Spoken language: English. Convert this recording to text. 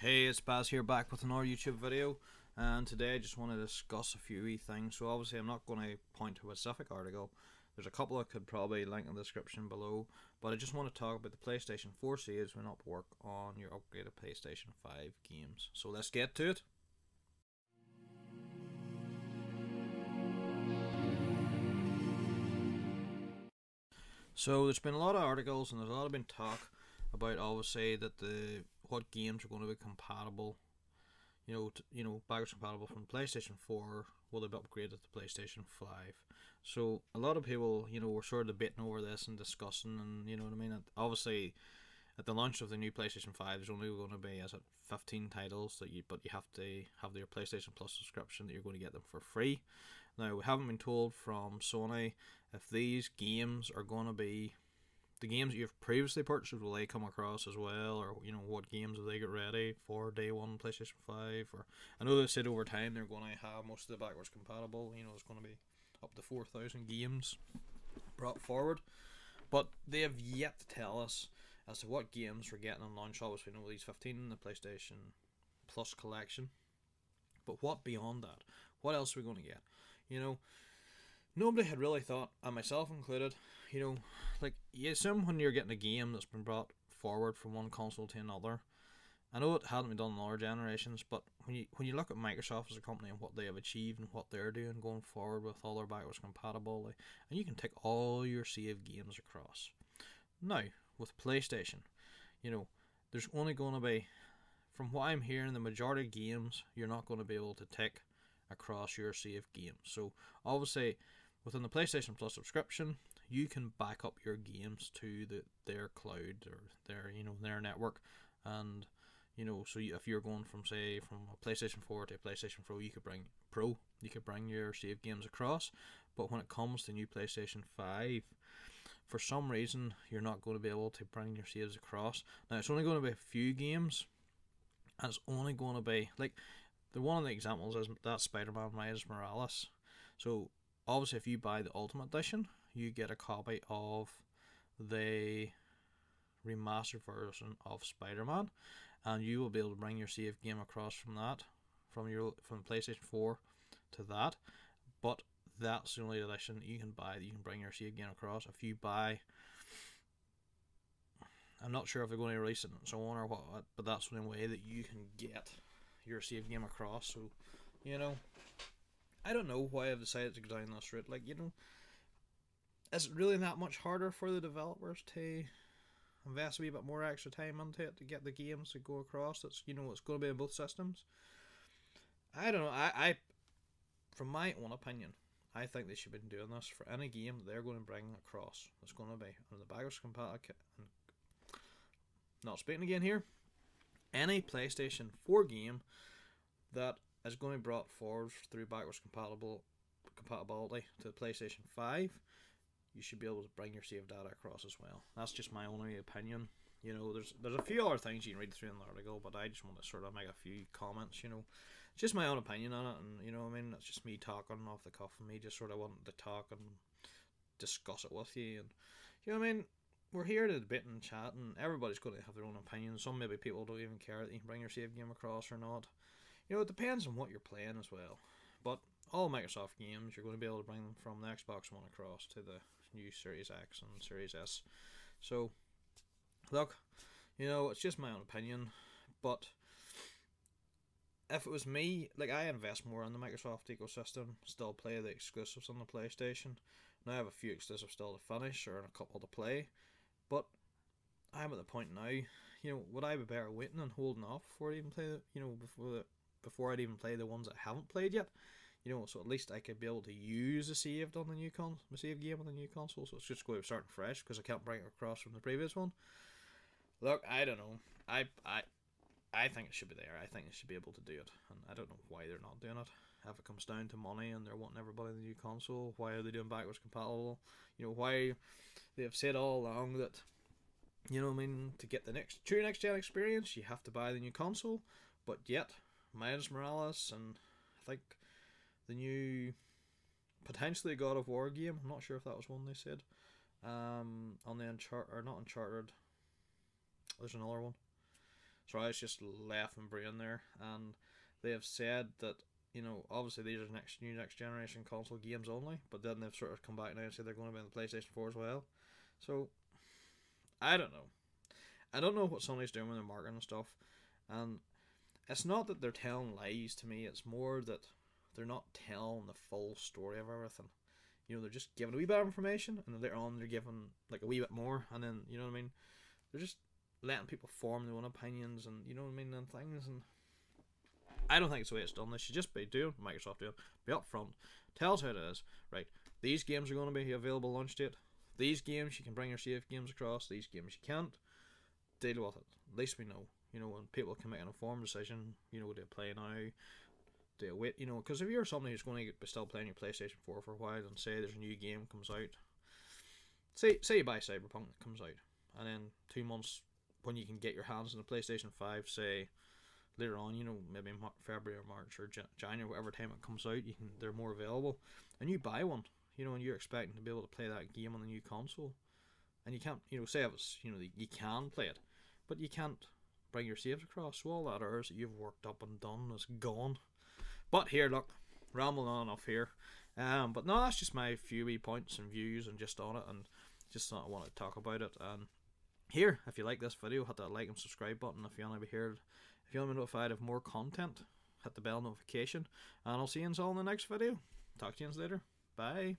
Hey, it's Baz here, back with another YouTube video, and today I just want to discuss a few wee things. So obviously I'm not going to point to a specific article. There's a couple I could probably link in the description below, but I just want to talk about the PlayStation 4 saves when up work on your upgraded PlayStation 5 games. So let's get to it. So there's been a lot of articles and there's a lot of been talk about obviously that what games are going to be compatible, backwards compatible from PlayStation 4 will they be upgraded to PlayStation 5. So a lot of people, were sort of debating over this and discussing, and you know what I mean. Obviously, at the launch of the new PlayStation 5, there's only going to be 15 titles but you have to have your PlayStation Plus subscription that you're going to get them for free. Now we haven't been told from Sony if these games are going to be the games that you've previously purchased, will they come across as well, or what games will they get ready for day one PlayStation 5? Or I know they said over time they're going to have most of the backwards compatible. It's going to be up to 4,000 games brought forward, but they have yet to tell us as to what games we're getting on launch. Obviously, we know these 15 in the PlayStation Plus collection, but what beyond that? What else are we going to get? Nobody had really thought, and myself included, like you assume when you're getting a game that's been brought forward from one console to another. I know it hadn't been done in other generations, but when you look at Microsoft as a company and what they have achieved and what they're doing going forward with all their backwards compatibility, and you can take all your save games across. Now, with PlayStation, there's only going to be, from what I'm hearing, the majority of games you're not going to be able to take across your save games. So obviously, within the PlayStation Plus subscription, you can back up your games to their cloud or their network, and so if you're going from a PlayStation 4 to a PlayStation Pro, you could bring your save games across. But when it comes to new PlayStation 5, for some reason you're not going to be able to bring your saves across. Now it's only going to be a few games, and it's only going to be like one of the examples is that Spider-Man Miles Morales. So obviously, if you buy the Ultimate Edition, you get a copy of the remastered version of Spider-Man, and you will be able to bring your save game across from from PlayStation 4 to that. But that's the only edition that you can buy that you can bring your save game across. If you buy, I'm not sure if they're going to release it and so on or what, but that's the only way that you can get your save game across. So, I don't know why I've decided to go down this route. Is it really that much harder for the developers to invest a wee bit more extra time into it to get the games to go across? It's it's going to be in both systems. I don't know. I from my own opinion, I think they should be doing this for any game they're going to bring across. It's going to be on the backwards compatible. Not speaking again here. Any PlayStation 4 game that is going to be brought forward through backwards compatibility to the PlayStation 5, you should be able to bring your save data across as well. That's just my only opinion. There's a few other things you can read through in the article, but I just want to sort of make a few comments. It's just my own opinion on it, and it's just me talking off the cuff, and me just sort of wanting to talk and discuss it with you, and we're here to debate and chat, and everybody's going to have their own opinion. Some maybe people don't even care that you can bring your save game across or not. It depends on what you're playing as well. But all Microsoft games, you're going to be able to bring them from the Xbox One across to the new Series X and Series S. So, look, it's just my own opinion. But if it was me, I invest more in the Microsoft ecosystem, still play the exclusives on the PlayStation. Now I have a few exclusives still to finish or a couple to play. But I'm at the point now, would I be better waiting and holding off before I even play before I'd even play the ones that I haven't played yet? So at least I could be able to use the save on the new save game on the new console. So it's just going to be starting fresh because I can't bring it across from the previous one. Look, I don't know. I think it should be there. I think they should be able to do it, and I don't know why they're not doing it. If it comes down to money and they're wanting everybody in the new console, why are they doing backwards compatible? Why they have said all along that, to get the true next gen experience, you have to buy the new console. But yet, Miles Morales and I think the new potentially God of War game, I'm not sure if that was one they said, on the Uncharted, or not Uncharted, there's another one. So I was just left my brain there, and they have said that, obviously these are next generation console games only, but then they've sort of come back now and said they're going to be on the PlayStation 4 as well. So I don't know. I don't know what Sony's doing with their marketing and stuff, and it's not that they're telling lies to me. It's more that they're not telling the full story of everything. They're just giving a wee bit of information, and then later on they're giving like a wee bit more, and then you know what I mean. They're just letting people form their own opinions, and you know what I mean, and things. And I don't think it's the way it's done. They should just be doing what Microsoft doing. Be up front, tell us how it is. Right, these games are going to be available launch date. These games you can bring your save games across. These games you can't. Deal with it. At least we know. When people can make an informed decision. Do they play now? Do they wait? Because if you're somebody who's going to be still playing your PlayStation 4 for a while, and say there's a new game comes out, say you buy Cyberpunk that comes out, and then 2 months when you can get your hands on the PlayStation 5, say later on, maybe in February or March or January, whatever time it comes out, they're more available, and you buy one, and you're expecting to be able to play that game on the new console, and you can't, say if it's, you can play it, but you can't bring your saves across, so all that hours that you've worked up and done is gone. But here, look, rambling on enough here. But no, that's just my few wee points and views and just on it, and just thought I wanted to talk about it. And here, if you like this video, hit that like and subscribe button if you want to be here. If you want to be notified of more content, hit the bell notification, and I'll see you all in the next video. Talk to you later. Bye.